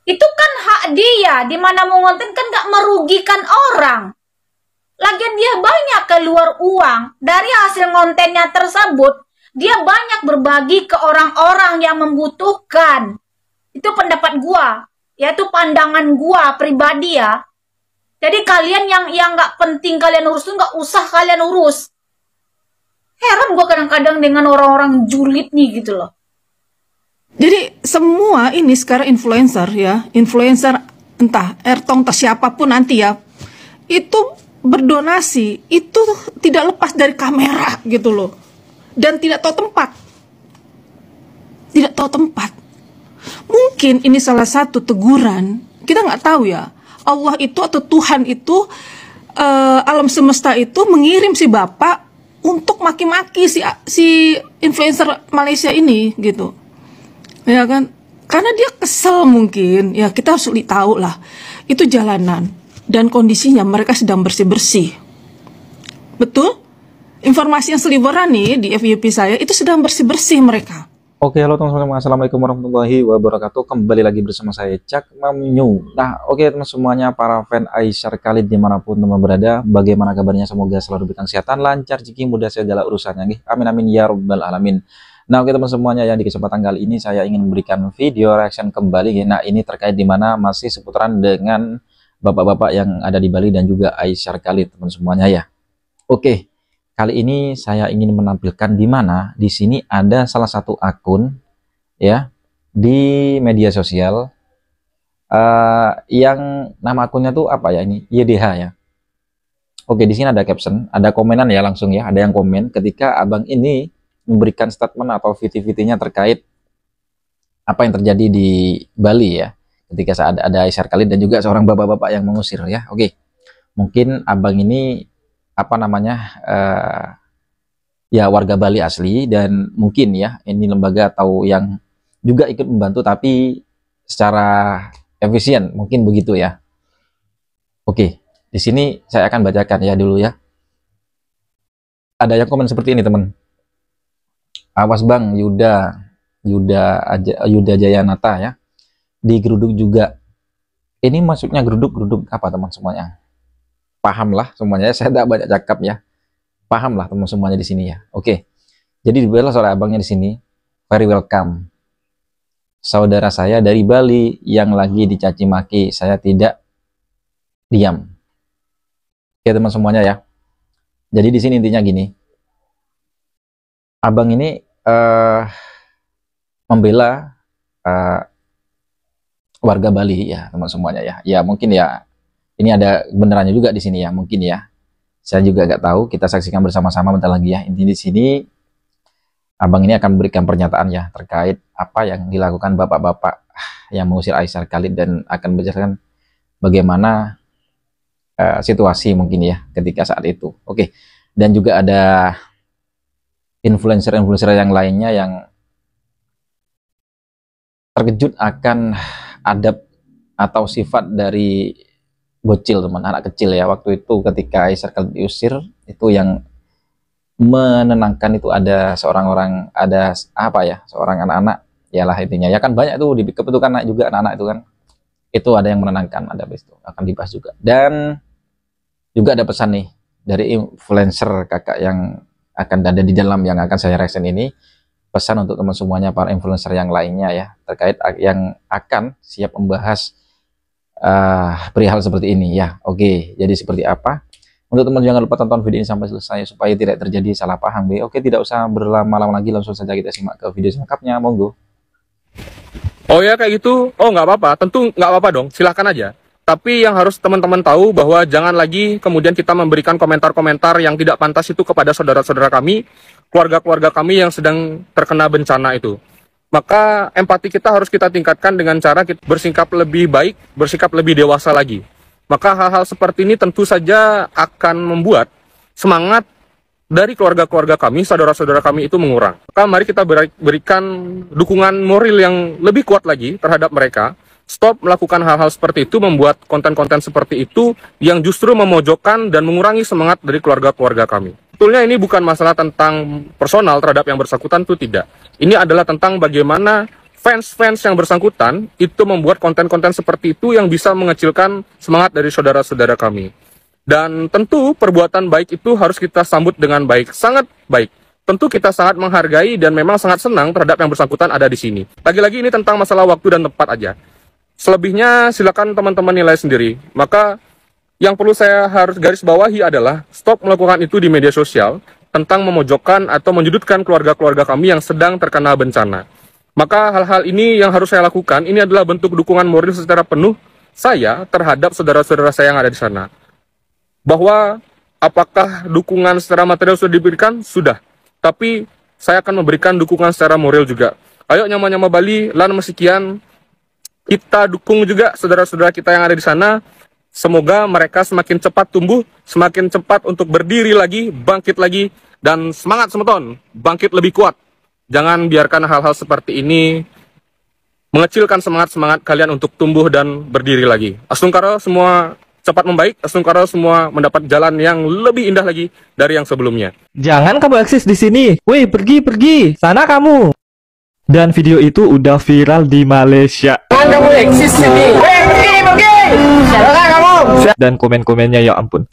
Itu kan hak dia, dimana mau ngonten kan nggak merugikan orang. Lagian dia banyak keluar uang dari hasil kontennya tersebut. Dia banyak berbagi ke orang-orang yang membutuhkan. Itu pendapat gua, yaitu pandangan gua pribadi ya. Jadi kalian yang nggak penting kalian urus tuh nggak usah kalian urus. Heran gua kadang-kadang dengan orang-orang julid nih gitu loh. Jadi semua ini sekarang influencer ya, influencer entah Ertong entah siapapun nanti ya, itu berdonasi, itu tidak lepas dari kamera gitu loh. Dan tidak tahu tempat. Tidak tahu tempat. Mungkin ini salah satu teguran, kita nggak tahu ya. Allah itu atau Tuhan itu, alam semesta itu mengirim si bapak untuk maki-maki si influencer Malaysia ini gitu. Ya kan? Karena dia kesel mungkin. Ya kita harus tahu lah. Itu jalanan. Dan kondisinya mereka sedang bersih-bersih. Betul? Informasi yang seliweran nih di FYP saya itu sedang bersih-bersih mereka. Oke, halo teman-teman, assalamualaikum warahmatullahi wabarakatuh. Kembali lagi bersama saya Cak Mamnyu. Nah, oke teman semuanya, para fan Aisyar Khalid dimanapun teman berada, bagaimana kabarnya? Semoga selalu diberikan kesehatan, lancar, rezeki, mudah segala urusannya. Amin amin ya robbal alamin. Nah, oke teman semuanya, yang di kesempatan kali ini saya ingin memberikan video reaction kembali. Nah, ini terkait dimana masih seputaran dengan bapak-bapak yang ada di Bali dan juga Aisyar Khalid teman semuanya ya. Oke. Kali ini saya ingin menampilkan di mana di sini ada salah satu akun ya di media sosial yang nama akunnya tuh apa ya, ini YDH ya. Oke, di sini ada caption, ada komenan ya langsung ya, ada yang komen ketika abang ini memberikan statement atau VT-VT-nya terkait apa yang terjadi di Bali ya, ketika saat ada Aisyar Khalid dan juga seorang bapak-bapak yang mengusir ya. Oke, mungkin abang ini apa namanya ya warga Bali asli dan mungkin ya ini lembaga atau yang juga ikut membantu tapi secara efisien mungkin begitu ya. Oke, di sini saya akan bacakan ya dulu ya. Ada yang komen seperti ini teman. Awas bang, Yuda Jayanata ya, digeruduk juga. Ini maksudnya geruduk apa teman semuanya? Paham lah semuanya, saya tidak banyak cakap ya. Paham lah teman semuanya di sini ya. Oke. Jadi dibalas oleh abangnya di sini, very welcome. Saudara saya dari Bali yang lagi dicaci maki, saya tidak diam. Oke teman semuanya ya. Jadi di sini intinya gini. Abang ini membela warga Bali ya teman semuanya ya. Ya mungkin ya ini ada benerannya juga di sini ya, mungkin ya. Saya juga nggak tahu, kita saksikan bersama-sama bentar lagi ya. Intinya di sini abang ini akan memberikan pernyataan ya terkait apa yang dilakukan bapak-bapak yang mengusir Aisyar Khalid dan akan menjelaskan bagaimana situasi mungkin ya ketika saat itu. Oke. Dan juga ada influencer-influencer yang lainnya yang terkejut akan adab atau sifat dari bocil teman, anak kecil ya. Waktu itu ketika Aisyar Khalid diusir, itu yang menenangkan itu ada seorang ada apa ya, seorang anak-anak ya lah intinya ya, kan banyak tuh di backup itu kan juga anak-anak itu kan, itu ada yang menenangkan, ada itu akan dibahas juga. Dan juga ada pesan nih dari influencer kakak yang akan ada di dalam yang akan saya reaction ini, pesan untuk teman semuanya para influencer yang lainnya ya terkait yang akan siap membahas perihal seperti ini ya. Oke, jadi seperti apa? Untuk teman jangan lupa tonton video ini sampai selesai supaya tidak terjadi salah paham. Oke, tidak usah berlama-lama lagi, langsung saja kita simak ke video selengkapnya, monggo. Oh ya kayak gitu, oh nggak apa-apa, tentu nggak apa-apa dong, silahkan aja. Tapi yang harus teman-teman tahu bahwa jangan lagi kemudian kita memberikan komentar-komentar yang tidak pantas itu kepada saudara-saudara kami, keluarga-keluarga kami yang sedang terkena bencana itu. Maka empati kita harus kita tingkatkan dengan cara kita bersikap lebih baik, bersikap lebih dewasa lagi. Maka hal-hal seperti ini tentu saja akan membuat semangat dari keluarga-keluarga kami, saudara-saudara kami itu mengurang. Maka mari kita berikan dukungan moral yang lebih kuat lagi terhadap mereka. Stop melakukan hal-hal seperti itu, membuat konten-konten seperti itu yang justru memojokkan dan mengurangi semangat dari keluarga-keluarga kami. Sebetulnya ini bukan masalah tentang personal terhadap yang bersangkutan, itu tidak. Ini adalah tentang bagaimana fans-fans yang bersangkutan itu membuat konten-konten seperti itu yang bisa mengecilkan semangat dari saudara-saudara kami. Dan tentu perbuatan baik itu harus kita sambut dengan baik, sangat baik. Tentu kita sangat menghargai dan memang sangat senang terhadap yang bersangkutan ada di sini. Lagi-lagi ini tentang masalah waktu dan tempat aja. Selebihnya silakan teman-teman nilai sendiri. Maka yang perlu saya harus garis bawahi adalah stop melakukan itu di media sosial tentang memojokkan atau menyudutkan keluarga-keluarga kami yang sedang terkena bencana. Maka hal-hal ini yang harus saya lakukan, ini adalah bentuk dukungan moral secara penuh saya terhadap saudara-saudara saya yang ada di sana. Bahwa apakah dukungan secara material sudah diberikan? Sudah. Tapi saya akan memberikan dukungan secara moral juga. Ayo Nyama-Nyama Bali, lan mesekian, kita dukung juga saudara-saudara kita yang ada di sana. Semoga mereka semakin cepat tumbuh, semakin cepat untuk berdiri lagi, bangkit lagi, dan semangat semeton, bangkit lebih kuat. Jangan biarkan hal-hal seperti ini mengecilkan semangat-semangat kalian untuk tumbuh dan berdiri lagi. Asungkara semua cepat membaik, asungkara semua mendapat jalan yang lebih indah lagi dari yang sebelumnya. Jangan kamu eksis di sini. Woi, pergi. Sana kamu. Dan video itu udah viral di Malaysia. Jangan kamu eksis sini. Woi, pergi. Sana kamu. Dan komen-komennya ya ampun.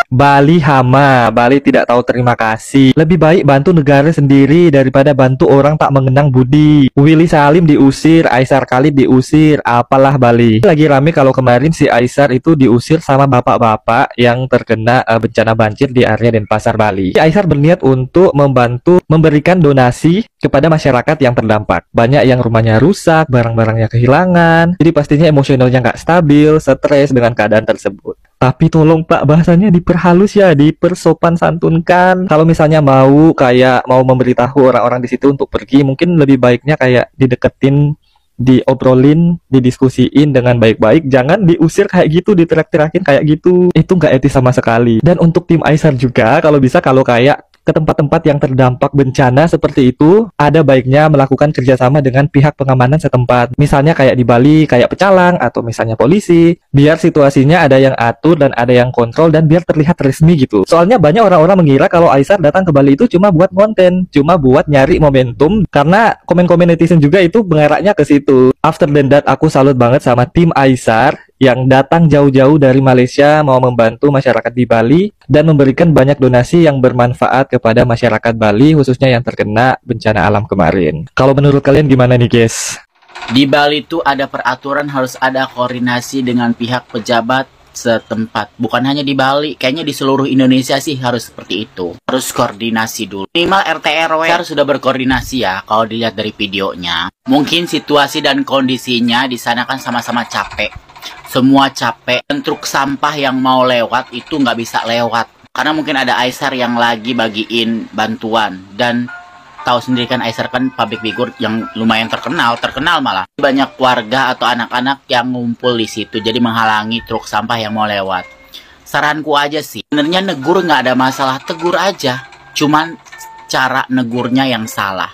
Bali hama, Bali tidak tahu terima kasih. Lebih baik bantu negara sendiri daripada bantu orang tak mengenang budi. Willy Salim diusir, Aisar Khalid diusir, apalah Bali. Lagi rame kalau kemarin si Aisar itu diusir sama bapak-bapak yang terkena bencana banjir di area Denpasar, Bali. Si Aisar berniat untuk membantu memberikan donasi kepada masyarakat yang terdampak. Banyak yang rumahnya rusak, barang-barangnya kehilangan. Jadi pastinya emosionalnya nggak stabil, stres dengan keadaan tersebut. Tapi tolong Pak, bahasanya diperhalus ya, dipersopan santunkan. Kalau misalnya mau memberitahu orang-orang di situ untuk pergi, mungkin lebih baiknya kayak dideketin, diobrolin, didiskusiin dengan baik-baik. Jangan diusir kayak gitu, diterak-terakin kayak gitu. Itu nggak etis sama sekali. Dan untuk tim Aisar juga, kalau bisa kalau kayak ke tempat-tempat yang terdampak bencana seperti itu, ada baiknya melakukan kerjasama dengan pihak pengamanan setempat. Misalnya kayak di Bali, kayak pecalang, atau misalnya polisi. Biar situasinya ada yang atur dan ada yang kontrol, dan biar terlihat resmi gitu. Soalnya banyak orang-orang mengira kalau Aisar datang ke Bali itu cuma buat konten, cuma buat nyari momentum, karena komen-komen netizen juga itu mengarahnya ke situ. After that, aku salut banget sama tim Aisar yang datang jauh-jauh dari Malaysia mau membantu masyarakat di Bali dan memberikan banyak donasi yang bermanfaat kepada masyarakat Bali, khususnya yang terkena bencana alam kemarin. Kalau menurut kalian gimana nih guys? Di Bali itu ada peraturan harus ada koordinasi dengan pihak pejabat setempat. Bukan hanya di Bali, kayaknya di seluruh Indonesia sih harus seperti itu. Harus koordinasi dulu. Minimal RT RW harus sudah berkoordinasi ya, kalau dilihat dari videonya. Mungkin situasi dan kondisinya di sana kan sama-sama capek. Semua capek, dan truk sampah yang mau lewat itu nggak bisa lewat. Karena mungkin ada Aisar yang lagi bagiin bantuan. Dan tahu sendiri kan Aisar kan public figure yang lumayan terkenal malah. Banyak warga atau anak-anak yang ngumpul di situ, jadi menghalangi truk sampah yang mau lewat. Saranku aja sih, sebenarnya negur nggak ada masalah, tegur aja. Cuman cara negurnya yang salah.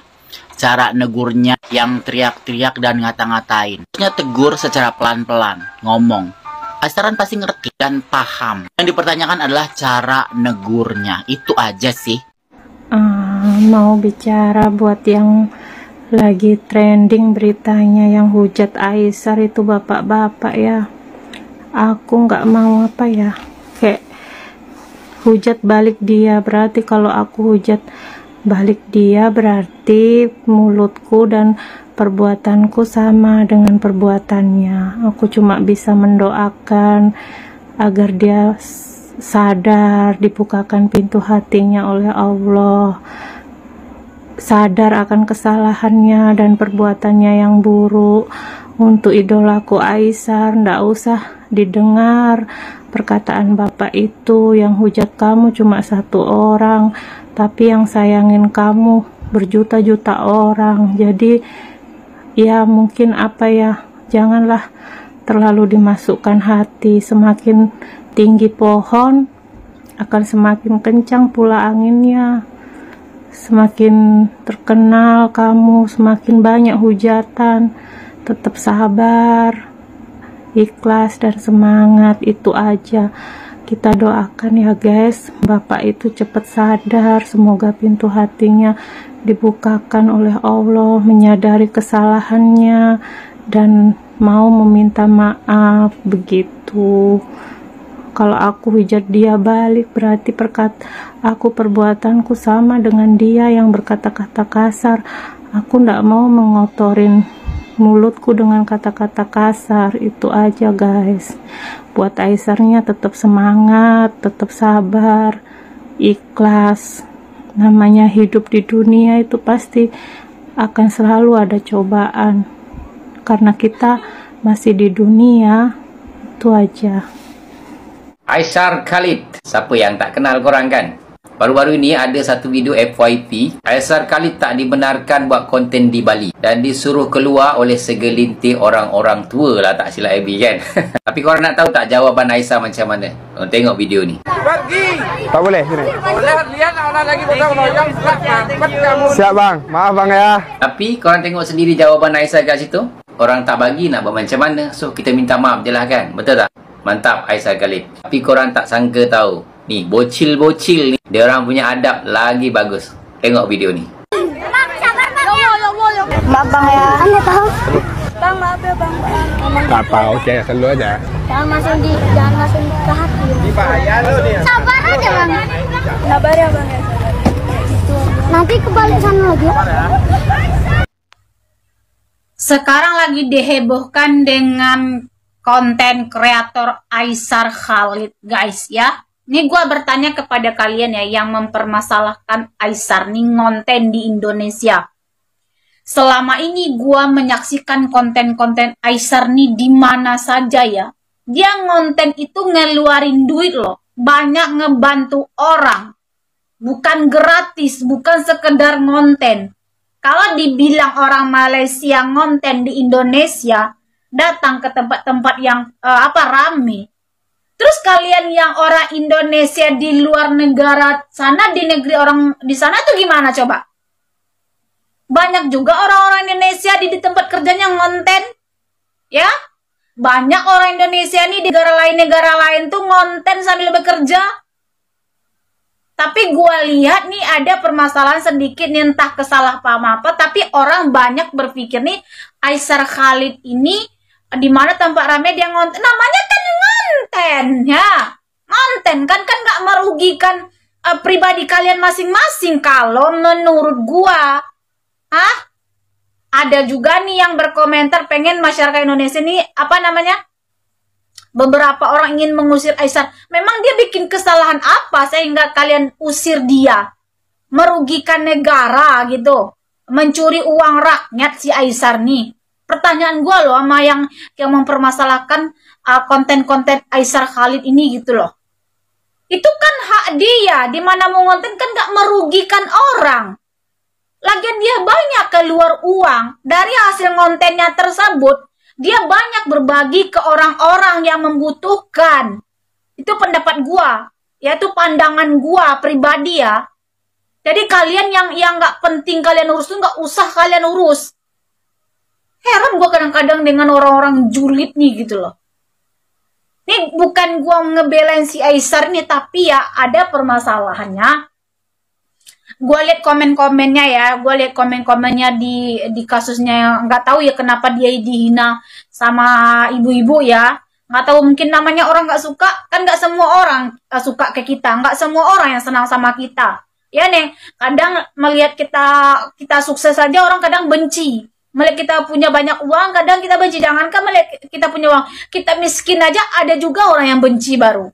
Cara negurnya yang teriak-teriak dan ngata-ngatain. Maksudnya tegur secara pelan-pelan, ngomong. Aisaran pasti ngerti dan paham. Yang dipertanyakan adalah cara negurnya. Itu aja sih. Mau bicara buat yang lagi trending beritanya yang hujat Aisar itu bapak-bapak ya. Aku nggak mau kayak hujat balik dia. Berarti kalau aku hujat balik dia berarti mulutku dan perbuatanku sama dengan perbuatannya. Aku cuma bisa mendoakan agar dia sadar, dibukakan pintu hatinya oleh Allah, sadar akan kesalahannya dan perbuatannya yang buruk. Untuk idolaku Aisar, ndak usah didengar perkataan bapak itu. Yang hujat kamu cuma satu orang, tapi yang sayangin kamu berjuta-juta orang. Jadi ya mungkin janganlah terlalu dimasukkan hati. Semakin tinggi pohon akan semakin kencang pula anginnya. Semakin terkenal kamu, semakin banyak hujatan. Tetap sabar, ikhlas dan semangat, itu aja. Kita doakan ya guys, bapak itu cepat sadar, semoga pintu hatinya dibukakan oleh Allah, menyadari kesalahannya dan mau meminta maaf begitu. Kalau aku hujat dia balik, berarti perbuatanku sama dengan dia yang berkata-kata kasar. Aku ndak mau mengotorin mulutku dengan kata-kata kasar. Itu aja guys. Buat Aisarnya tetap semangat, tetap sabar, ikhlas. Namanya hidup di dunia itu pasti akan selalu ada cobaan. Karena kita masih di dunia, itu aja. Aisar Khalid, siapa yang tak kenal korang kan? Baru-baru ini ada satu video FYP, Aisar Khalid tak dibenarkan buat konten di Bali dan disuruh keluar oleh segelintir orang-orang tua lah, tak silap Abby kan. Tapi korang nak tahu tak jawaban Aisar macam mana? Tengok video ni. Pergi. Tak boleh sini. Boleh lihat orang lagi potong loyang kamu. Siap bang, maaf bang ya. Tapi korang tengok sendiri jawaban Aisar kat situ. Orang tak bagi nak buat macam mana, so kita minta maaf je lah kan. Betul tak? Mantap Aisar Khalid. Tapi korang tak sangka tahu, ni bocil-bocil ni, dia orang punya adab lagi bagus. Tengok video ni. Maaf bang ya. Anda tahu? Bang maaf ya bang. Tak apa, okey, selalu aja. Jangan langsung ke hati. Ini bahaya lo dia. Sabar aja bang. Sabar ya bang. Nanti kebalik sana lagi. Sekarang lagi dihebohkan dengan konten kreator Aisar Khalid guys ya. Ini gue bertanya kepada kalian ya yang mempermasalahkan Aisar nih ngonten di Indonesia. Selama ini gue menyaksikan konten-konten Aisar nih di mana saja ya. Dia ngonten itu ngeluarin duit loh. Banyak ngebantu orang. Bukan gratis, bukan sekedar ngonten. Kalau dibilang orang Malaysia ngonten di Indonesia, datang ke tempat-tempat yang rame. Terus kalian yang orang Indonesia di luar negara sana, di negeri orang di sana tuh gimana coba? Banyak juga orang-orang Indonesia di tempat kerjanya ngonten. Ya? Banyak orang Indonesia nih di negara lain tuh ngonten sambil bekerja. Tapi gue lihat nih ada permasalahan sedikit nih, entah kesalahpaham apa, tapi orang banyak berpikir nih Aisar Khalid ini di mana tempat ramai dia ngonten, namanya kan ngonten ya, ngonten kan nggak merugikan pribadi kalian masing-masing kalau menurut gua. Ada juga nih yang berkomentar pengen masyarakat Indonesia nih beberapa orang ingin mengusir Aisar. Memang dia bikin kesalahan apa sehingga kalian usir dia? Merugikan negara gitu, mencuri uang rakyat si Aisar nih. Pertanyaan gue loh sama yang mempermasalahkan konten-konten Aisar Khalid ini gitu loh. Itu kan hak dia, dimana mau konten kan gak merugikan orang. Lagian dia banyak keluar uang dari hasil kontennya tersebut. Dia banyak berbagi ke orang-orang yang membutuhkan. Itu pendapat gue, yaitu pandangan gue pribadi ya. Jadi kalian yang gak penting kalian urus tuh gak usah kalian urus. Heran gue kadang-kadang dengan orang-orang julid nih gitu loh. Ini bukan gue ngebelain si Aisar nih, tapi ya ada permasalahannya. Gue lihat komen-komennya ya, gue lihat komen-komennya di kasusnya yang nggak tahu ya kenapa dia dihina sama ibu-ibu ya. Nggak tahu, mungkin namanya orang nggak suka, kan nggak semua orang suka ke kita, nggak semua orang yang senang sama kita. Ya nih, kadang melihat kita sukses saja orang kadang benci. Melihat kita punya banyak uang, kadang kita benci. Jangankan melihat kita punya uang, kita miskin aja ada juga orang yang benci baru.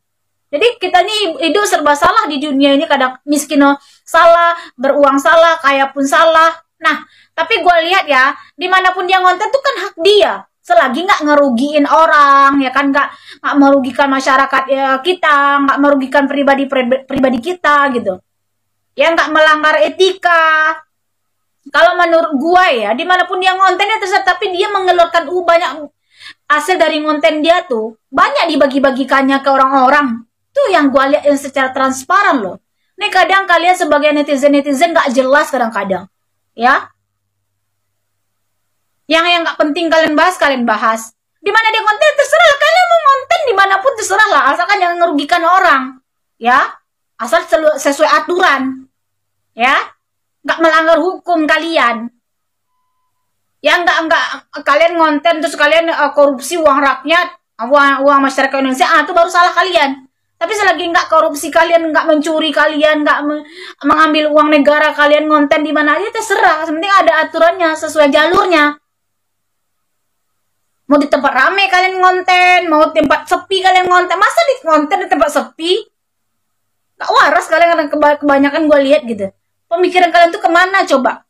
Jadi kita nih hidup serba salah di dunia ini, kadang miskin salah, beruang salah, kaya pun salah. Nah, tapi gue lihat ya, dimanapun dia ngonten tuh kan hak dia. Selagi nggak ngerugiin orang, ya kan, nggak merugikan masyarakat ya, kita, nggak merugikan pribadi kita gitu. Ya nggak melanggar etika. Kalau menurut gue ya, dimanapun dia ngontennya terserah, tapi dia mengeluarkan banyak hasil dari ngonten dia tuh, banyak dibagi-bagikannya ke orang-orang. Tuh yang gue lihat yang secara transparan loh. Nih kadang kalian sebagai netizen gak jelas kadang-kadang. Ya. Yang gak penting kalian bahas. Dimana dia konten terserah. Kalian mau konten dimanapun terserah lah. Asalkan jangan ngerugikan orang. Ya. Asal sesuai aturan. Ya. nggak melanggar hukum kalian. Ya nggak kalian ngonten terus kalian korupsi uang rakyat, uang masyarakat Indonesia, itu baru salah kalian. Tapi selagi nggak korupsi kalian, nggak mencuri kalian, nggak mengambil uang negara kalian, ngonten di mana aja terserah. Sepenting ada aturannya sesuai jalurnya. Mau di tempat rame kalian ngonten, mau tempat sepi kalian ngonten. Masa di ngonten di tempat sepi? Nggak waras kalian, kebanyakan gue lihat gitu. Pemikiran kalian tuh kemana coba?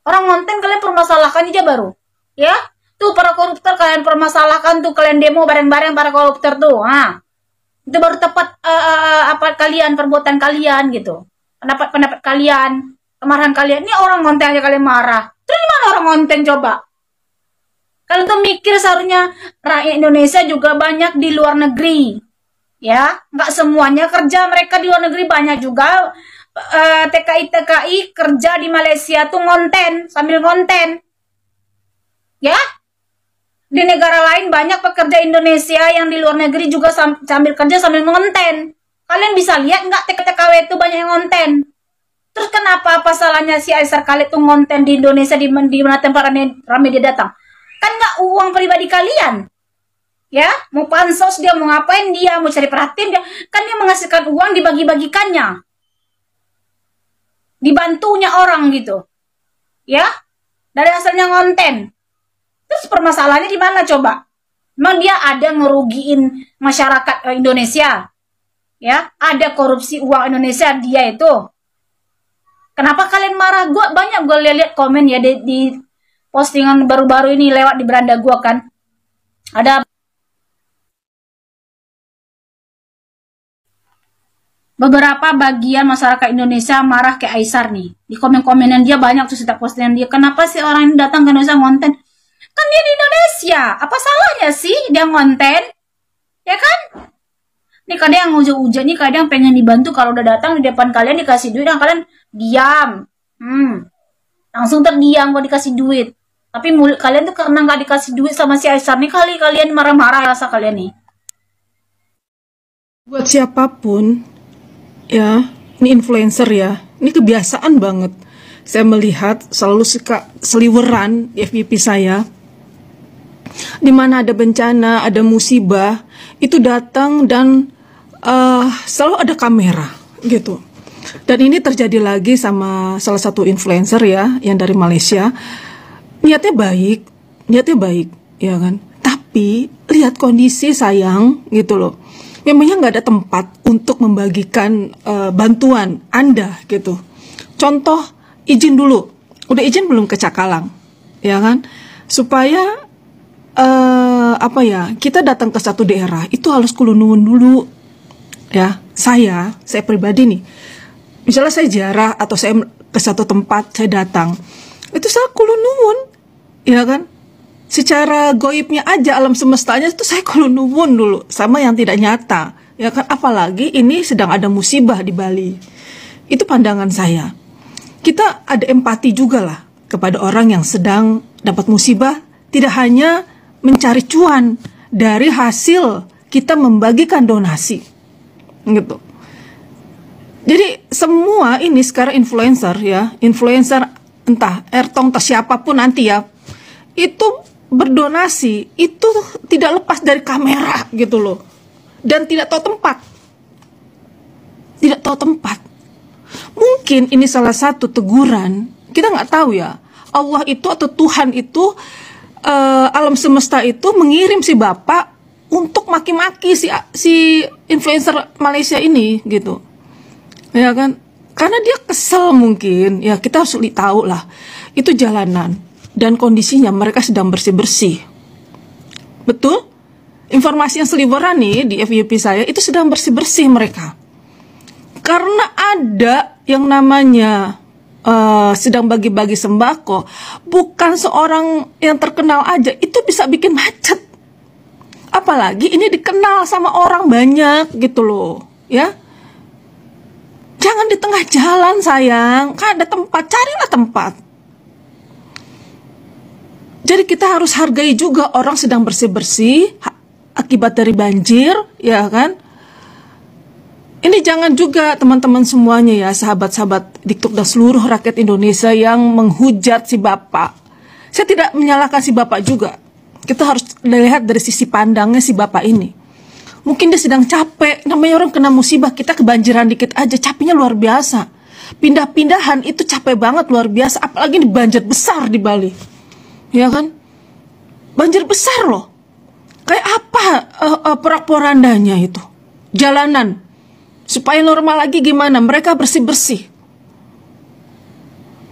Orang ngonten kalian permasalahkan aja baru. Ya, tuh para koruptor kalian permasalahkan tuh, kalian demo bareng-bareng para koruptor tuh. Nah, itu baru tepat kalian, perbuatan kalian gitu. Pendapat kalian, kemarahan kalian. Ini orang ngonten aja kalian marah. Terus gimana orang ngonten coba? Kalian tuh mikir seharusnya rakyat Indonesia juga banyak di luar negeri. Ya, nggak semuanya kerja mereka di luar negeri, banyak juga TKI kerja di Malaysia tuh ngonten, sambil ngonten. Ya, di negara lain banyak pekerja Indonesia yang di luar negeri juga sambil kerja sambil ngonten. Kalian bisa lihat nggak TKW itu banyak yang ngonten. Terus kenapa apa salahnya si Aisar Khalid tuh ngonten di Indonesia di mana tempat rame dia datang? Kan nggak uang pribadi kalian. Ya, mau pansos dia, mau ngapain dia, mau cari perhatian dia. Kan dia menghasilkan uang dibagi-bagikannya. Dibantunya orang gitu. Ya, dari hasilnya ngonten. Terus permasalahannya di mana coba? Memang dia ada ngerugiin masyarakat Indonesia. Ya, ada korupsi uang Indonesia dia itu. Kenapa kalian marah? Banyak gue lihat komen ya di postingan baru-baru ini lewat di beranda gue kan. Ada beberapa bagian masyarakat Indonesia marah ke Aisar nih. Di komen-komenan dia banyak tuh setiap postingan dia. Kenapa sih orang ini datang ke Indonesia ngonten? Kan dia di Indonesia. Apa salahnya sih dia ngonten? Ya kan? Nih kadang yang uja-uja nih, kadang pengen dibantu, kalau udah datang di depan kalian dikasih duit, dan kalian diam. Langsung terdiam kalau dikasih duit. Tapi mulut kalian tuh karena nggak dikasih duit sama si Aisar nih, kalian marah-marah rasa kalian nih. Buat siapapun, ya, ini influencer ya, ini kebiasaan banget. Saya melihat selalu suka seliweran di FYP saya. Di mana ada bencana, ada musibah, itu datang dan selalu ada kamera gitu. Dan ini terjadi lagi sama salah satu influencer ya, yang dari Malaysia. Niatnya baik, ya kan. Tapi lihat kondisi sayang gitu loh. Memangnya nggak ada tempat untuk membagikan bantuan Anda gitu. Contoh, izin dulu. Udah izin belum ke Cakalang, ya kan? Supaya kita datang ke satu daerah itu harus kulunun dulu. Ya, saya pribadi nih. Misalnya saya ziarah atau saya ke satu tempat, saya datang. Itu saya kulunun, ya kan? Secara goibnya aja, alam semestanya itu saya kulunun dulu sama yang tidak nyata, ya kan? Apalagi ini sedang ada musibah di Bali. Itu pandangan saya. Kita ada empati juga lah kepada orang yang sedang dapat musibah, tidak hanya mencari cuan dari hasil kita membagikan donasi, gitu. Jadi semua ini sekarang influencer ya, influencer entah Ertong atau siapapun nanti ya, itu berdonasi, itu tidak lepas dari kamera gitu loh. Dan tidak tahu tempat. Tidak tahu tempat. Mungkin ini salah satu teguran, kita nggak tahu ya. Allah itu atau Tuhan itu, alam semesta itu mengirim si bapak untuk maki-maki si influencer Malaysia ini gitu. Ya kan? Karena dia kesel mungkin, ya kita harus tahu lah, itu jalanan dan kondisinya mereka sedang bersih-bersih. Betul? Informasi yang seliweran nih di FYP saya itu sedang bersih-bersih mereka. Karena ada yang namanya sedang bagi-bagi sembako, bukan seorang yang terkenal aja, itu bisa bikin macet. Apalagi ini dikenal sama orang banyak gitu loh, ya. Jangan di tengah jalan sayang, kan ada tempat, carilah tempat. Jadi kita harus hargai juga orang sedang bersih-bersih akibat dari banjir, ya kan? Ini jangan juga teman-teman semuanya ya, sahabat-sahabat TikTok dan seluruh rakyat Indonesia yang menghujat si Bapak. Saya tidak menyalahkan si Bapak juga. Kita harus lihat dari sisi pandangnya si Bapak ini. Mungkin dia sedang capek, namanya orang kena musibah, kita kebanjiran dikit aja, capeknya luar biasa. Pindah-pindahan itu capek banget, luar biasa, apalagi di banjir besar di Bali. Ya kan? Banjir besar loh. Kayak apa porak-porandanya itu? Jalanan. Supaya normal lagi gimana? Mereka bersih-bersih.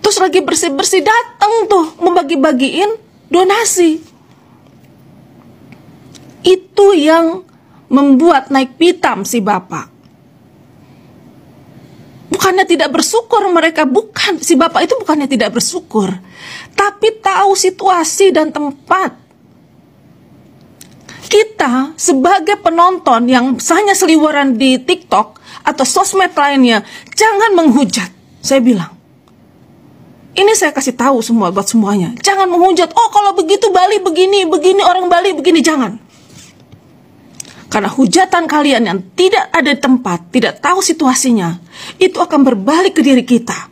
Terus lagi bersih-bersih datang tuh membagi-bagiin donasi. Itu yang membuat naik pitam si Bapak. Bukannya tidak bersyukur mereka, bukan. Si Bapak itu bukannya tidak bersyukur, tapi tahu situasi dan tempat. Kita sebagai penonton yang hanya seliweran di TikTok atau sosmed lainnya, jangan menghujat. Saya bilang, ini saya kasih tahu semua buat semuanya. Jangan menghujat, oh kalau begitu Bali begini, orang Bali begini, jangan. Karena hujatan kalian yang tidak ada di tempat, tidak tahu situasinya, itu akan berbalik ke diri kita.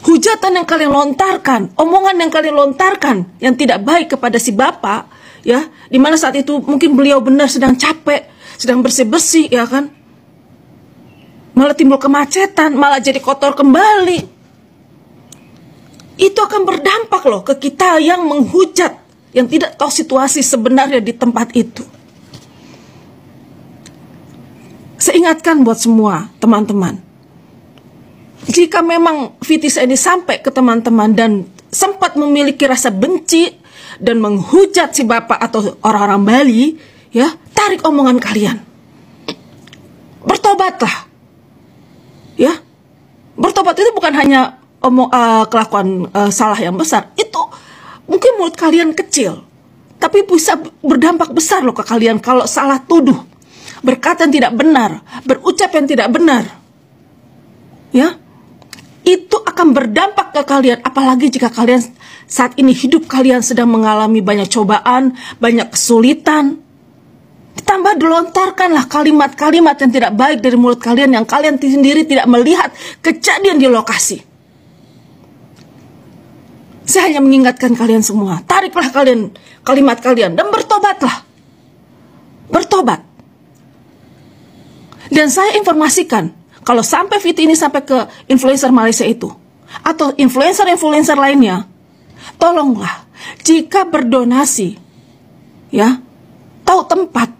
Hujatan yang kalian lontarkan, omongan yang kalian lontarkan yang tidak baik kepada si Bapak, ya, dimana saat itu mungkin beliau benar sedang capek, sedang bersih-bersih, ya kan, malah timbul kemacetan, malah jadi kotor kembali. Itu akan berdampak loh ke kita yang menghujat, yang tidak tahu situasi sebenarnya di tempat itu. Saya ingatkan buat semua teman-teman, jika memang VTC ini sampai ke teman-teman dan sempat memiliki rasa benci dan menghujat si Bapak atau orang-orang Bali, ya, tarik omongan kalian. Bertobatlah. Ya. Bertobat itu bukan hanya kelakuan salah yang besar. Itu mungkin mulut kalian kecil, tapi bisa berdampak besar loh ke kalian kalau salah tuduh, berkata yang tidak benar, berucap yang tidak benar. Ya. Itu akan berdampak ke kalian, apalagi jika kalian saat ini hidup kalian sedang mengalami banyak cobaan, banyak kesulitan. Ditambah dilontarkanlah kalimat-kalimat yang tidak baik dari mulut kalian yang kalian sendiri tidak melihat kejadian di lokasi. Saya hanya mengingatkan kalian semua, tariklah kalian kalimat kalian dan bertobatlah. Bertobat. Dan saya informasikan, kalau sampai video ini sampai ke influencer Malaysia itu, atau influencer-influencer lainnya, tolonglah, jika berdonasi, ya, tahu tempat.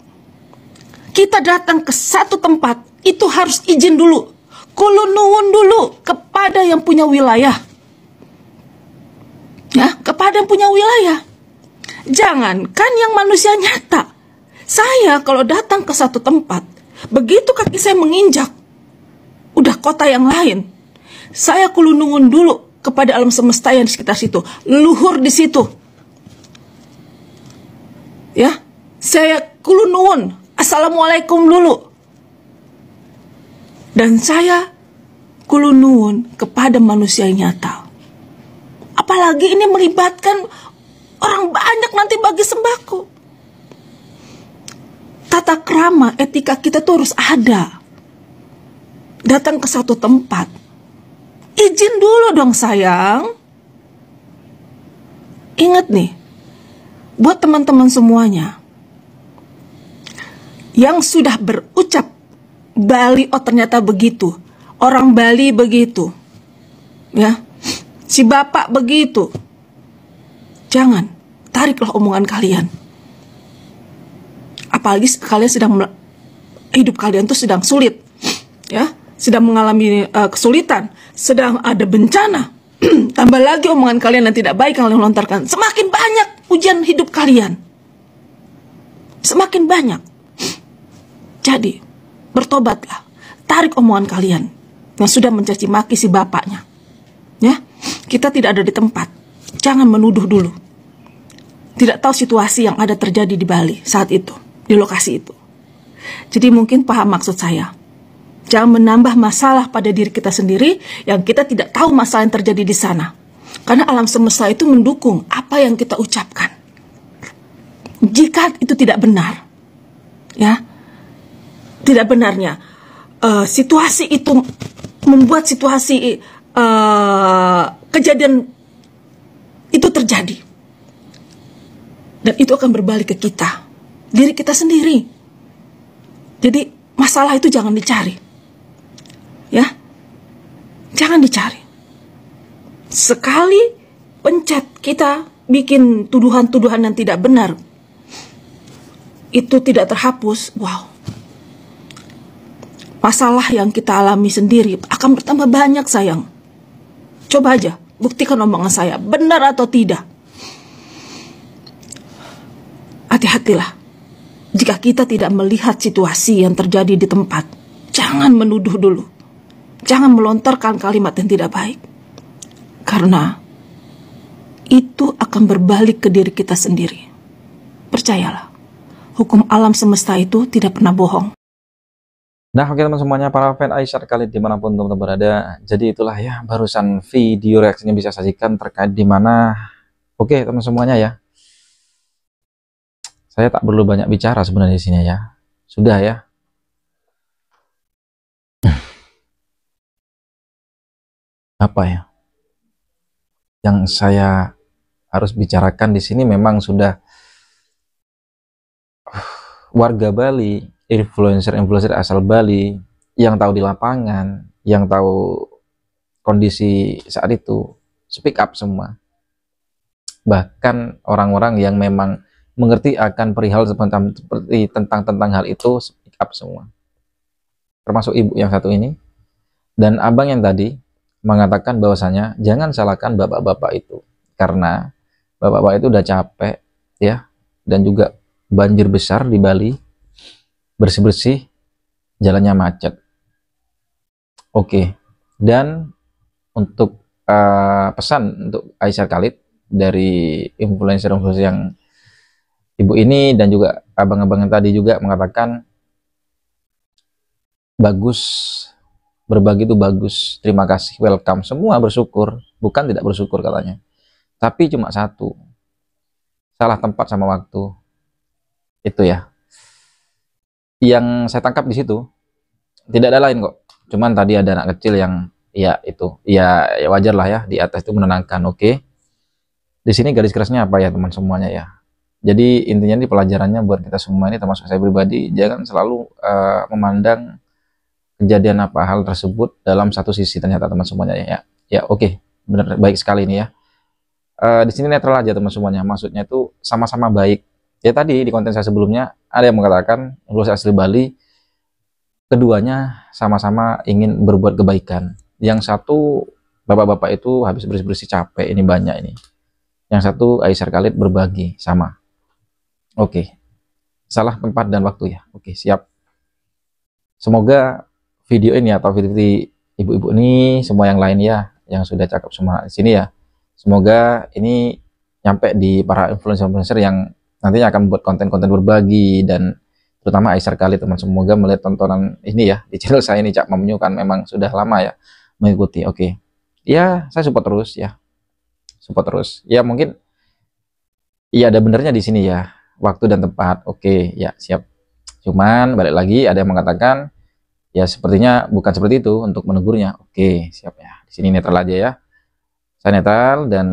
Kita datang ke satu tempat, itu harus izin dulu, kulo nuwun dulu kepada yang punya wilayah. Ya, kepada yang punya wilayah. Jangankan yang manusia nyata. Saya kalau datang ke satu tempat, begitu kaki saya menginjak, udah kota yang lain, saya kulunungun dulu kepada alam semesta yang di sekitar situ, luhur di situ. Ya, saya kulunungun, assalamualaikum dulu. Dan saya kulunungun kepada manusia yang nyata. Apalagi ini melibatkan orang banyak nanti bagi sembako. Tata krama, etika kita tuh harus ada. Datang ke satu tempat, izin dulu dong sayang. Ingat nih, buat teman-teman semuanya yang sudah berucap Bali, oh ternyata begitu, orang Bali begitu, ya, si Bapak begitu. Jangan, tariklah omongan kalian. Apalagi kalian sedang, hidup kalian tuh sedang sulit, ya, sedang mengalami kesulitan, sedang ada bencana. Tambah lagi omongan kalian yang tidak baik kalian lontarkan, semakin banyak ujian hidup kalian, semakin banyak. Jadi bertobatlah, tarik omongan kalian yang sudah mencaci maki si bapaknya. Ya, kita tidak ada di tempat, jangan menuduh dulu. Tidak tahu situasi yang ada terjadi di Bali saat itu, di lokasi itu. Jadi mungkin paham maksud saya. Jangan menambah masalah pada diri kita sendiri yang kita tidak tahu masalah yang terjadi di sana. Karena alam semesta itu mendukung apa yang kita ucapkan. Jika itu tidak benar, ya, tidak benarnya situasi itu membuat situasi kejadian itu terjadi. Dan itu akan berbalik ke kita, diri kita sendiri. Jadi masalah itu jangan dicari. Ya. Jangan dicari. Sekali pencet kita bikin tuduhan-tuduhan yang tidak benar, itu tidak terhapus, wow. Masalah yang kita alami sendiri akan bertambah banyak, sayang. Coba aja, buktikan omongan saya, benar atau tidak. Hati-hatilah. Jika kita tidak melihat situasi yang terjadi di tempat, jangan menuduh dulu. Jangan melontarkan kalimat yang tidak baik. Karena itu akan berbalik ke diri kita sendiri. Percayalah, hukum alam semesta itu tidak pernah bohong. Nah, oke teman semuanya, para fan Aisyar Khalid dimanapun teman-teman berada. Jadi itulah ya barusan video reaksinya bisa sajikan terkait dimana. Oke teman semuanya ya. Saya tak perlu banyak bicara sebenarnya di sini ya. Sudah ya. Apa ya? Yang saya harus bicarakan di sini memang sudah warga Bali, influencer asal Bali yang tahu di lapangan, yang tahu kondisi saat itu, speak up semua. Bahkan orang-orang yang memang mengerti akan perihal seperti tentang hal itu, speak up semua. Termasuk ibu yang satu ini dan abang yang tadi mengatakan bahwasanya jangan salahkan bapak-bapak itu, karena bapak-bapak itu udah capek ya, dan juga banjir besar di Bali, bersih-bersih, jalannya macet. Oke, dan untuk pesan untuk Aisyar Khalid dari influencer-influencer yang ibu ini dan juga abang-abang yang tadi juga mengatakan bagus, berbagi itu bagus, terima kasih, welcome, semua bersyukur, bukan tidak bersyukur katanya. Tapi cuma satu, salah tempat sama waktu. Itu ya. Yang saya tangkap di situ tidak ada lain kok. Cuman tadi ada anak kecil yang ya itu, ya wajar lah ya, di atas itu menenangkan. Oke. Di sini garis kerasnya apa ya teman semuanya ya. Jadi intinya di pelajarannya buat kita semua ini, termasuk saya pribadi, jangan selalu memandang kejadian apa hal tersebut dalam satu sisi ternyata teman semuanya ya. Ya oke, benar, baik sekali ini ya. Di sini netral aja teman semuanya. Maksudnya itu sama-sama baik. Ya tadi di konten saya sebelumnya ada yang mengatakan influencer asli Bali, keduanya sama-sama ingin berbuat kebaikan. Yang satu bapak-bapak itu habis bersih-bersih capek, ini banyak ini. Yang satu Aisyar Khalid berbagi sama. Oke, salah tempat dan waktu ya. Oke, siap. Semoga video ini atau video ibu-ibu ini, semua yang lain ya, yang sudah cakap semua di sini ya, semoga ini nyampe di para influencer-influencer yang nantinya akan membuat konten-konten berbagi, dan terutama Aisyar Khalid teman, semoga melihat tontonan ini ya di channel saya ini, Cak Mamnyu kan memang sudah lama ya mengikuti. Oke, ya saya support terus ya, support terus ya. Mungkin iya ada benernya di sini ya, waktu dan tempat. Oke ya, siap. Cuman balik lagi ada yang mengatakan ya sepertinya bukan seperti itu untuk menegurnya. Oke, siap ya. Di sini netral aja ya. Saya netral dan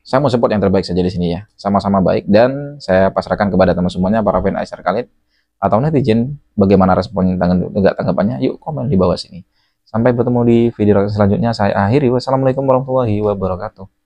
saya mau support yang terbaik saja di sini ya. Sama-sama baik, dan saya pasrahkan kepada teman semuanya para fan Aisyar Khalid atau netizen, bagaimana respon tanggapannya? Yuk komen di bawah sini. Sampai bertemu di video selanjutnya. Saya akhiri. Wassalamualaikum warahmatullahi wabarakatuh.